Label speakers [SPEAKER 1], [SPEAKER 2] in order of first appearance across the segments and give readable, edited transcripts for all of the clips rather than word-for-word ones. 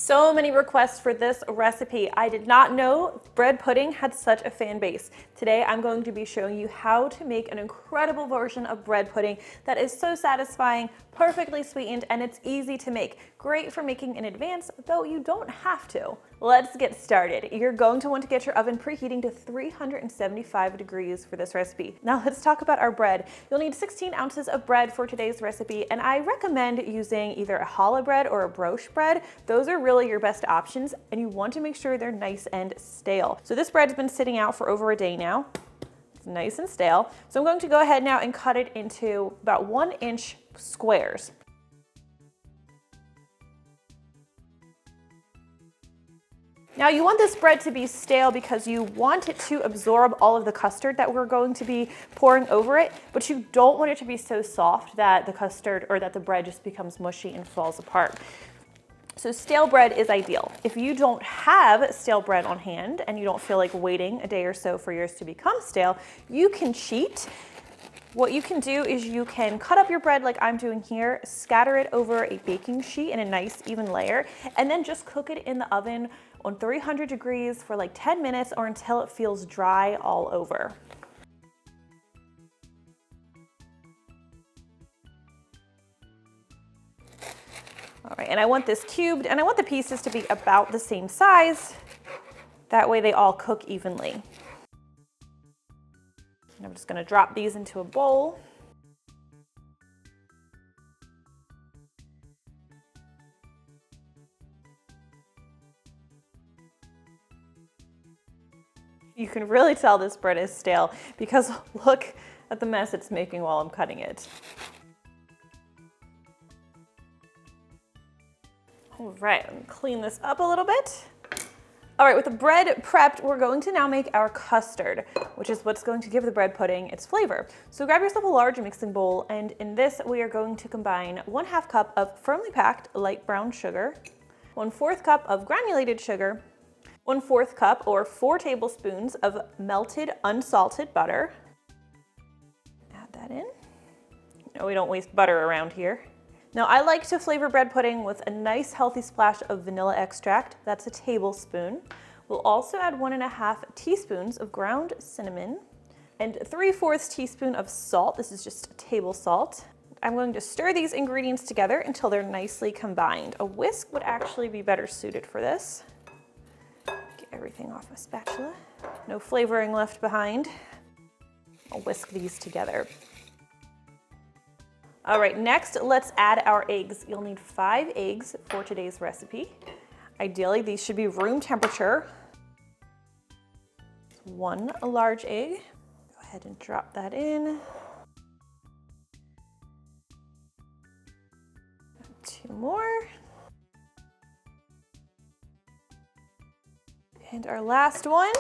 [SPEAKER 1] So many requests for this recipe. I did not know bread pudding had such a fan base. Today I'm going to be showing you how to make an incredible version of bread pudding that is so satisfying, perfectly sweetened, and it's easy to make. Great for making in advance, though you don't have to. Let's get started. You're going to want to get your oven preheating to 375 degrees for this recipe. Now let's talk about our bread. You'll need 16 ounces of bread for today's recipe, and I recommend using either a challah bread or a brioche bread. Those are really your best options, and you want to make sure they're nice and stale. So this bread's been sitting out for over a day now. It's nice and stale. So I'm going to go ahead now and cut it into about 1-inch squares. Now you want this bread to be stale because you want it to absorb all of the custard that we're going to be pouring over it, but you don't want it to be so soft that the custard or that the bread just becomes mushy and falls apart. So stale bread is ideal. If you don't have stale bread on hand and you don't feel like waiting a day or so for yours to become stale, you can cheat. What you can do is you can cut up your bread like I'm doing here, scatter it over a baking sheet in a nice even layer, and then just cook it in the oven on 300 degrees for like 10 minutes or until it feels dry all over. All right, and I want this cubed, and I want the pieces to be about the same size. That way they all cook evenly. And I'm just gonna drop these into a bowl. You can really tell this bread is stale because look at the mess it's making while I'm cutting it. All right, let me clean this up a little bit. All right, with the bread prepped, we're going to now make our custard, which is what's going to give the bread pudding its flavor. So grab yourself a large mixing bowl, and in this we are going to combine 1/2 cup of firmly packed light brown sugar, 1/4 cup of granulated sugar, 1/4 cup or 4 tablespoons of melted unsalted butter. Add that in. No, we don't waste butter around here. Now I like to flavor bread pudding with a nice healthy splash of vanilla extract. That's a tablespoon. We'll also add 1.5 teaspoons of ground cinnamon and 3/4 teaspoon of salt. This is just table salt. I'm going to stir these ingredients together until they're nicely combined. A whisk would actually be better suited for this. Get everything off my spatula. No flavoring left behind. I'll whisk these together. All right, next let's add our eggs. You'll need 5 eggs for today's recipe. Ideally, these should be room temperature. 1 large egg. Go ahead and drop that in. 2 more. And our last one.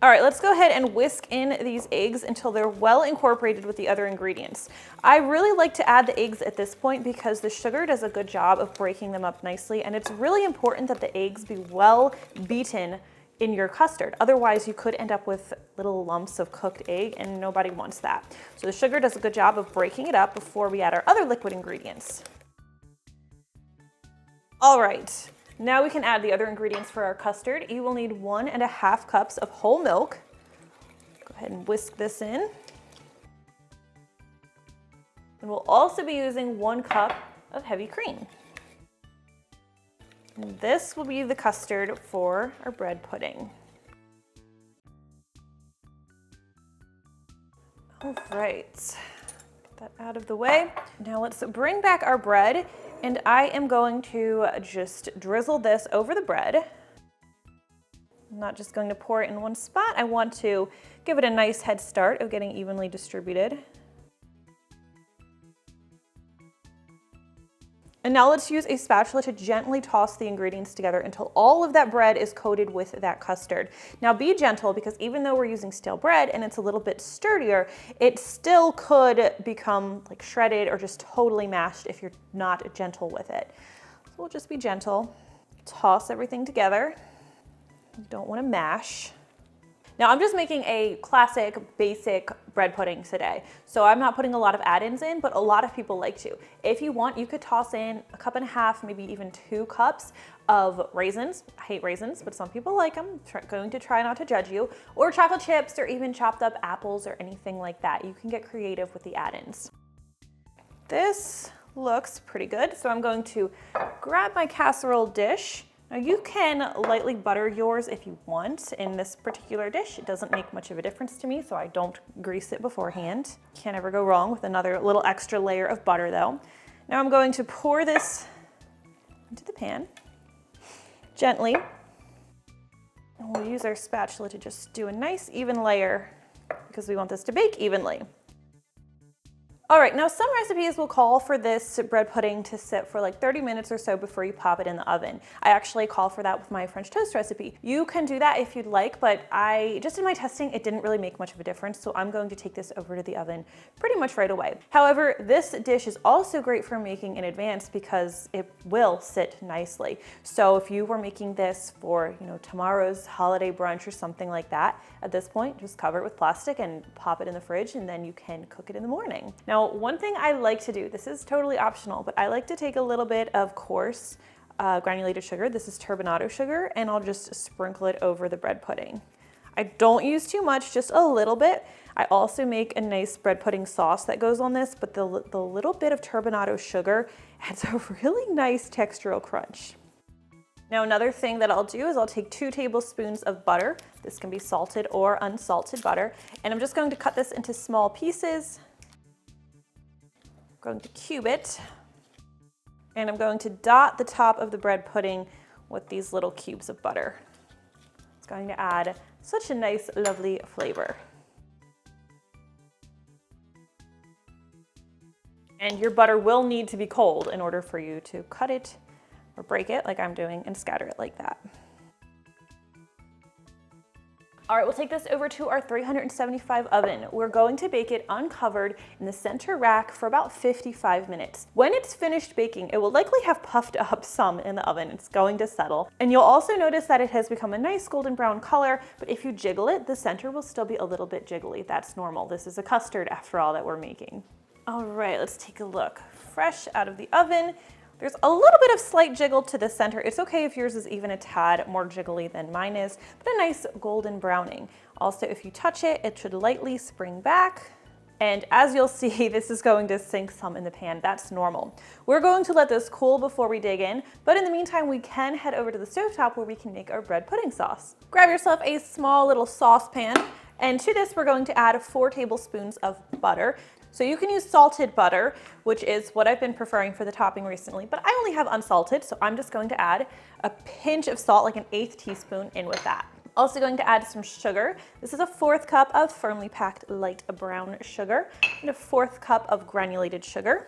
[SPEAKER 1] All right, let's go ahead and whisk in these eggs until they're well incorporated with the other ingredients. I really like to add the eggs at this point because the sugar does a good job of breaking them up nicely, and it's really important that the eggs be well beaten in your custard. Otherwise, you could end up with little lumps of cooked egg, and nobody wants that. So the sugar does a good job of breaking it up before we add our other liquid ingredients. All right. Now we can add the other ingredients for our custard. You will need 1.5 cups of whole milk. Go ahead and whisk this in. And we'll also be using 1 cup of heavy cream. And this will be the custard for our bread pudding. All right, get that out of the way. Now let's bring back our bread. And I am going to just drizzle this over the bread. I'm not just going to pour it in one spot. I want to give it a nice head start of getting evenly distributed. And now let's use a spatula to gently toss the ingredients together until all of that bread is coated with that custard. Now be gentle because even though we're using stale bread and it's a little bit sturdier, it still could become like shredded or just totally mashed if you're not gentle with it. So we'll just be gentle. Toss everything together. You don't want to mash. Now I'm just making a classic, basic bread pudding today. So I'm not putting a lot of add-ins in, but a lot of people like to. If you want, you could toss in a cup and a half, maybe even 2 cups of raisins. I hate raisins, but some people like them. Going to try not to judge you. Or chocolate chips, or even chopped up apples or anything like that. You can get creative with the add-ins. This looks pretty good. So I'm going to grab my casserole dish. Now you can lightly butter yours if you want in this particular dish. It doesn't make much of a difference to me, so I don't grease it beforehand. Can't ever go wrong with another little extra layer of butter though. Now I'm going to pour this into the pan gently. And we'll use our spatula to just do a nice even layer because we want this to bake evenly. All right, now some recipes will call for this bread pudding to sit for like 30 minutes or so before you pop it in the oven. I actually call for that with my French toast recipe. You can do that if you'd like, but just in my testing, it didn't really make much of a difference, so I'm going to take this over to the oven pretty much right away. However, this dish is also great for making in advance because it will sit nicely. So if you were making this for, tomorrow's holiday brunch or something like that, at this point, just cover it with plastic and pop it in the fridge, and then you can cook it in the morning. Now, one thing I like to do, this is totally optional, but I like to take a little bit of coarse granulated sugar. This is turbinado sugar, and I'll just sprinkle it over the bread pudding. I don't use too much, just a little bit. I also make a nice bread pudding sauce that goes on this, but the little bit of turbinado sugar adds a really nice textural crunch. Now another thing that I'll do is I'll take 2 tablespoons of butter. This can be salted or unsalted butter, and I'm just going to cut this into small pieces. I'm going to cube it, and I'm going to dot the top of the bread pudding with these little cubes of butter. It's going to add such a nice, lovely flavor. And your butter will need to be cold in order for you to cut it or break it like I'm doing and scatter it like that. All right, we'll take this over to our 375 oven. We're going to bake it uncovered in the center rack for about 55 minutes. When it's finished baking, it will likely have puffed up some in the oven. It's going to settle. And you'll also notice that it has become a nice golden brown color, but if you jiggle it, the center will still be a little bit jiggly. That's normal. This is a custard after all that we're making. All right, let's take a look. Fresh out of the oven. There's a little bit of slight jiggle to the center. It's okay if yours is even a tad more jiggly than mine is, but a nice golden browning. Also, if you touch it, it should lightly spring back. And as you'll see, this is going to sink some in the pan. That's normal. We're going to let this cool before we dig in, but in the meantime, we can head over to the stovetop where we can make our bread pudding sauce. Grab yourself a small little saucepan, and to this, we're going to add 4 tablespoons of butter. So you can use salted butter, which is what I've been preferring for the topping recently, but I only have unsalted, so I'm just going to add a pinch of salt, like an 1/8 teaspoon in with that. Also going to add some sugar. This is a 1/4 cup of firmly packed light brown sugar and a 1/4 cup of granulated sugar.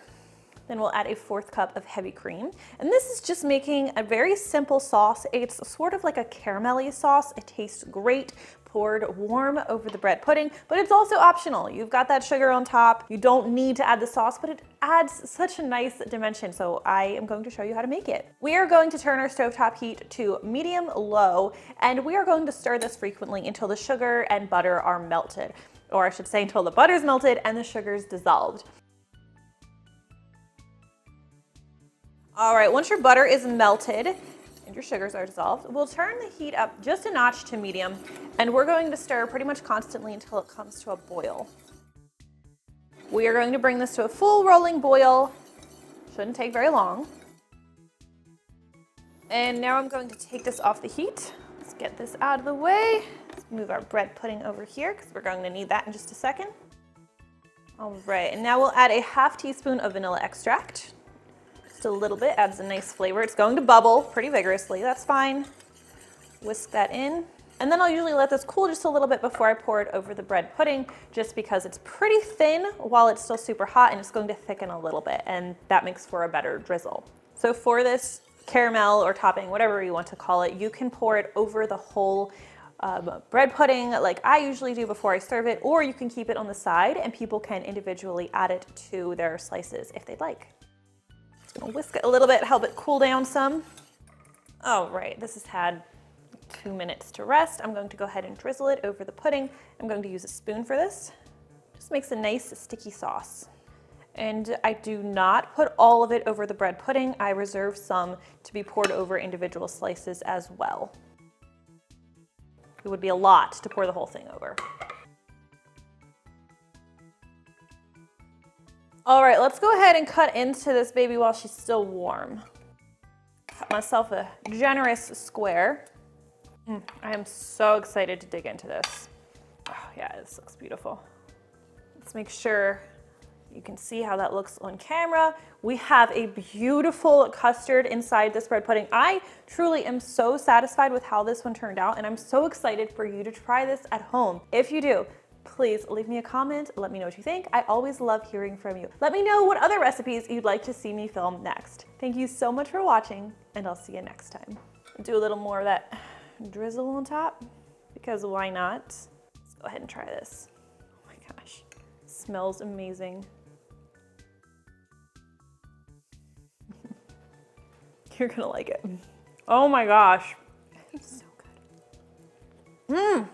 [SPEAKER 1] Then we'll add a 1/4 cup of heavy cream. And this is just making a very simple sauce. It's sort of like a caramelly sauce. It tastes great, poured warm over the bread pudding, but it's also optional. You've got that sugar on top. You don't need to add the sauce, but it adds such a nice dimension. So I am going to show you how to make it. We are going to turn our stovetop heat to medium low, and we are going to stir this frequently until the sugar and butter are melted. Or I should say until the butter's melted and the sugar's dissolved. All right, once your butter is melted and your sugars are dissolved, we'll turn the heat up just a notch to medium, and we're going to stir pretty much constantly until it comes to a boil. We are going to bring this to a full rolling boil. Shouldn't take very long. And now I'm going to take this off the heat. Let's get this out of the way. Let's move our bread pudding over here because we're going to need that in just a second. All right, and now we'll add a 1/2 teaspoon of vanilla extract. Just a little bit, adds a nice flavor. It's going to bubble pretty vigorously, that's fine. Whisk that in. And then I'll usually let this cool just a little bit before I pour it over the bread pudding, just because it's pretty thin while it's still super hot, and it's going to thicken a little bit, and that makes for a better drizzle. So for this caramel or topping, whatever you want to call it, you can pour it over the whole bread pudding like I usually do before I serve it, or you can keep it on the side and people can individually add it to their slices if they'd like. Just gonna whisk it a little bit, help it cool down some. All right, this has had 2 minutes to rest. I'm going to go ahead and drizzle it over the pudding. I'm going to use a spoon for this. Just makes a nice sticky sauce. And I do not put all of it over the bread pudding. I reserve some to be poured over individual slices as well. It would be a lot to pour the whole thing over. All right, let's go ahead and cut into this baby while she's still warm. Cut myself a generous square. I am so excited to dig into this. Oh yeah, this looks beautiful. Let's make sure you can see how that looks on camera. We have a beautiful custard inside this bread pudding. I truly am so satisfied with how this one turned out, and I'm so excited for you to try this at home. If you do, please leave me a comment. Let me know what you think. I always love hearing from you. Let me know what other recipes you'd like to see me film next. Thank you so much for watching, and I'll see you next time. Do a little more of that drizzle on top, because why not? Let's go ahead and try this. Oh my gosh, smells amazing. You're gonna like it. Oh my gosh. It's so good.